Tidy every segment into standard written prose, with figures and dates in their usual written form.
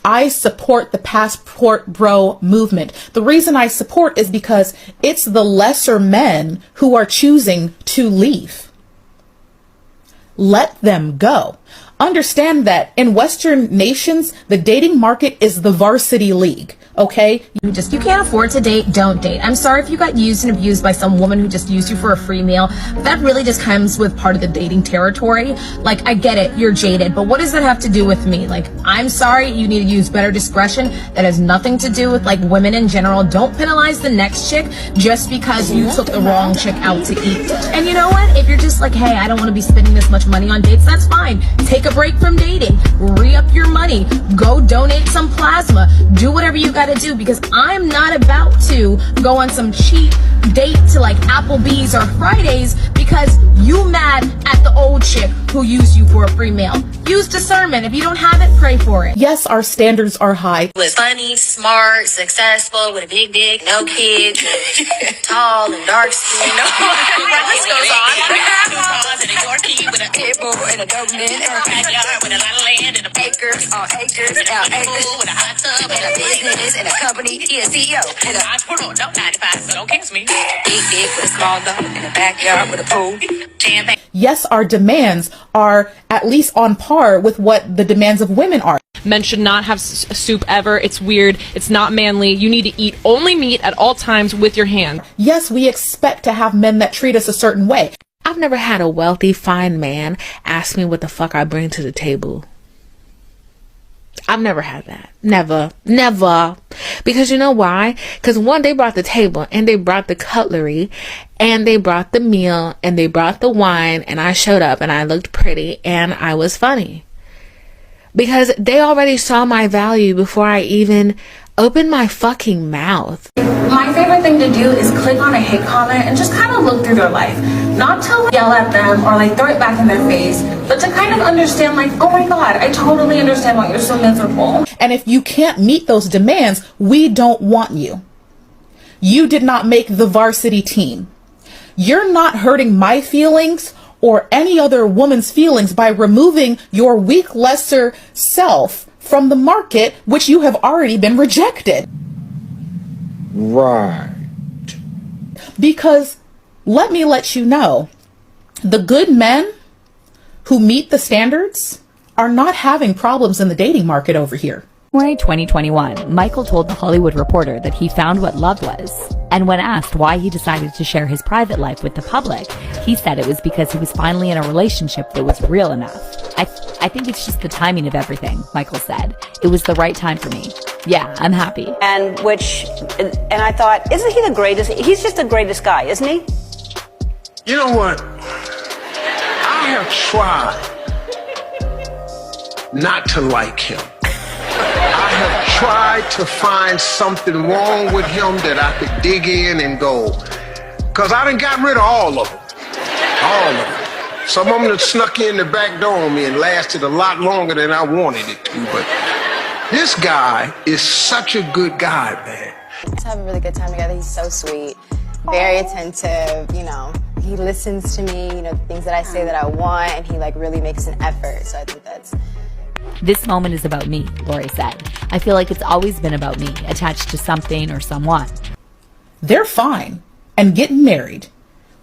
I support the passport bro movement. The reason I support is because it's the lesser men who are choosing to leave. Let them go. Understand that in Western nations, the dating market is the varsity league, okay? You can't afford to date, don't date. I'm sorry if you got used and abused by some woman who just used you for a free meal. That really just comes with part of the dating territory. Like, I get it, you're jaded, but what does that have to do with me? Like, I'm sorry, you need to use better discretion. That has nothing to do with, like, women in general. Don't penalize the next chick just because you took the wrong chick out to eat. And you know what? If you're just like, hey, I don't want to be spending this much money on dates, that's fine. Take a break from dating. Re-up your money. Go donate some plasma. Do whatever you gotta do, because I'm not about to go on some cheap date to like Applebee's or Fridays because you mad at the old chick who used you for a free meal. Use discernment. If you don't have it, pray for it. Yes, our standards are high. Was funny, smart, successful, with a big dick, no kids, tall and dark skin. The list goes on. Two cars and a Yorkie with a pit bull and a Doberman and a backyard with a lot of land and a acres on acres and acres with a hot tub and a business and a company. He a CEO and an entrepreneur. No 95, so don't kiss me. Big dick with a small dog in a backyard with a pool. Champagne. Yes, our demands are at least on par with what the demands of women are. Men should not have soup ever. It's weird. It's not manly. You need to eat only meat at all times with your hand. Yes, we expect to have men that treat us a certain way. I've never had a wealthy, fine man ask me what the fuck I bring to the table. I've never had that. Never. Because you know why? Because one, they brought the table and they brought the cutlery and they brought the meal and they brought the wine, and I showed up and I looked pretty and I was funny. Because they already saw my value before I even opened my fucking mouth. My favorite thing to do is click on a hate comment and just kind of look through their life. Not to yell at them or like throw it back in their face, but to kind of understand like, oh my God, I totally understand why you're so miserable. And if you can't meet those demands, we don't want you. You did not make the varsity team. You're not hurting my feelings or any other woman's feelings by removing your weak, lesser self from the market, which you have already been rejected. Right. Because let me let you know, the good men who meet the standards are not having problems in the dating market over here. January 2021, Michael told The Hollywood Reporter that he found what love was. And when asked why he decided to share his private life with the public, he said it was because he was finally in a relationship that was real enough. I think it's just the timing of everything, Michael said. It was the right time for me. Yeah, I'm happy. And I thought, isn't he the greatest? He's just the greatest guy, isn't he? You know what? I have tried not to like him. I have tried to find something wrong with him that I could dig in and go, because I done got rid of all of them. All of them. Some of them that snuck in the back door on me and lasted a lot longer than I wanted it to, but this guy is such a good guy, man. To have a really good time together. He's so sweet, very attentive, you know. He listens to me, you know, things that I say that I want, and he like really makes an effort. So I think that's... This moment is about me, Lori said. I feel like it's always been about me, attached to something or someone. They're fine and getting married.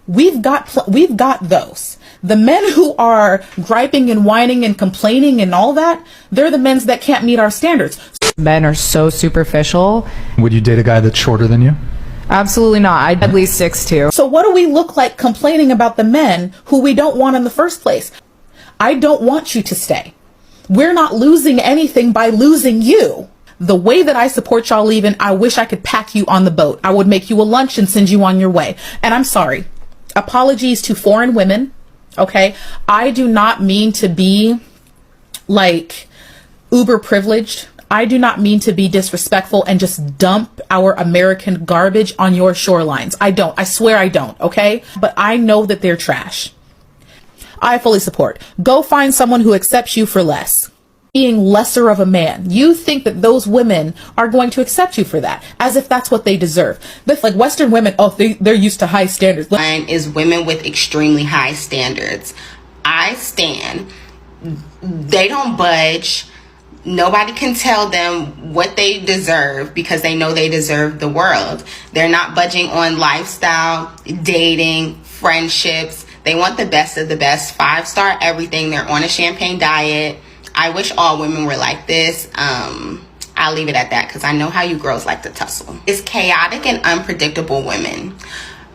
We've got those. The men who are griping and whining and complaining and all that, they're the men that can't meet our standards. Men are so superficial. Would you date a guy that's shorter than you? Absolutely not. I'd at least 6'2". So what do we look like complaining about the men who we don't want in the first place? I don't want you to stay. We're not losing anything by losing you. The way that I support y'all leaving, I wish I could pack you on the boat. I would make you a lunch and send you on your way. And I'm sorry. Apologies to foreign women. Okay. I do not mean to be like uber privileged. I do not mean to be disrespectful and just dump our American garbage on your shorelines. I don't. I swear I don't. Okay. But I know that they're trash. I fully support. Go find someone who accepts you for less. Being lesser of a man. You think that those women are going to accept you for that, as if that's what they deserve. But like Western women, oh, they're used to high standards. Mine is women with extremely high standards. I stand. They don't budge. Nobody can tell them what they deserve because they know they deserve the world. They're not budging on lifestyle, dating, friendships. They want the best of the best, 5-star everything. They're on a champagne diet. I wish all women were like this. I'll leave it at that because I know how you girls like to tussle. It's chaotic and unpredictable women.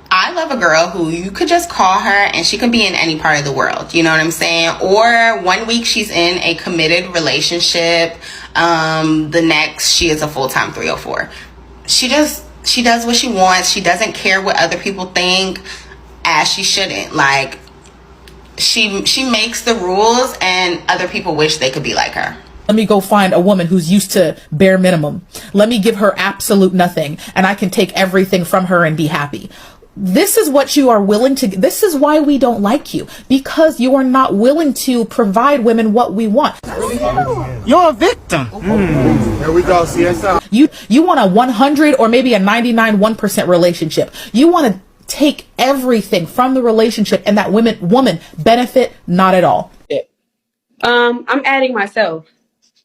I love a girl who you could just call her and she can be in any part of the world. You know what I'm saying? Or one week she's in a committed relationship. The next she is a full-time 304. She does what she wants. She doesn't care what other people think, as she shouldn't. Like, she makes the rules and other people wish they could be like her. Let me go find a woman who's used to bare minimum. Let me give her absolute nothing and I can take everything from her and be happy. This is what you are willing to, this is why we don't like you, because you are not willing to provide women what we want. You're a victim. Here we go, CSI. You want a 100 or maybe a 99.1% relationship. You want to take everything from the relationship and that woman benefit not at all. I'm adding myself.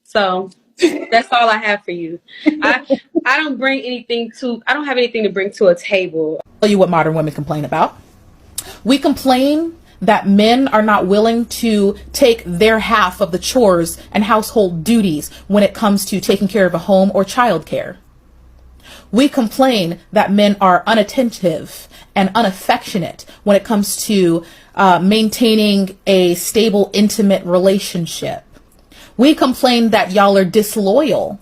So that's all I have for you. I don't have anything to bring to a table. I'll tell you what modern women complain about. We complain that men are not willing to take their half of the chores and household duties when it comes to taking care of a home or childcare. We complain that men are unattentive and unaffectionate when it comes to maintaining a stable, intimate relationship. We complain that y'all are disloyal.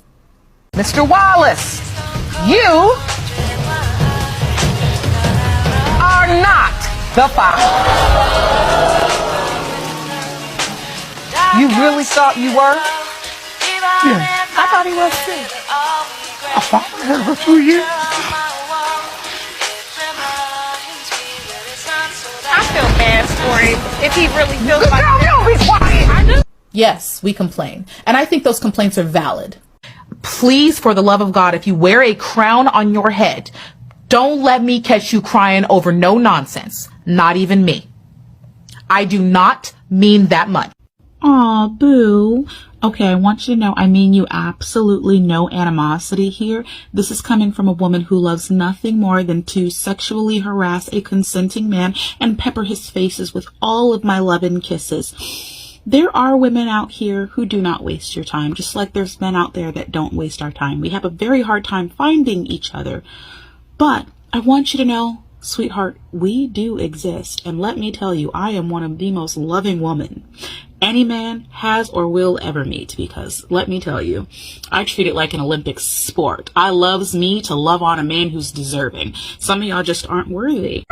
Mr. Wallace, you are not the father. You really thought you were? Yeah, I thought he was too. I followed her for 2 years. I feel bad for him if he really feels like that. Be quiet. Yes, we complain. And I think those complaints are valid. Please, for the love of God, if you wear a crown on your head, don't let me catch you crying over no nonsense. Not even me. I do not mean that much. Aw, boo. Okay, I want you to know I mean you absolutely no animosity here. This is coming from a woman who loves nothing more than to sexually harass a consenting man and pepper his faces with all of my love and kisses. There are women out here who do not waste your time, just like there's men out there that don't waste our time. We have a very hard time finding each other. But I want you to know, sweetheart, we do exist. And let me tell you, I am one of the most loving women any man has or will ever meet, because let me tell you, I treat it like an Olympic sport. I loves me to love on a man who's deserving. Some of y'all just aren't worthy.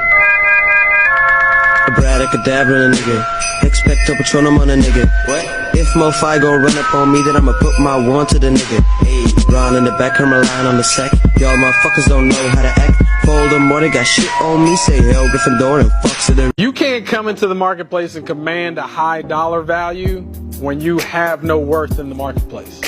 Abracadabra, nigga. Expect a patronum on a nigga. What? If Mo-Fi gon' run up on me, then I'ma put my one to the nigga. Hey, round in the back, I'm relying on the sack. Y'all motherfuckers don't know how to act. Fold them more, they got shit on me. Say hell, Gryffindor and fucks to them. You can't come into the marketplace and command a high dollar value when you have no worth in the marketplace.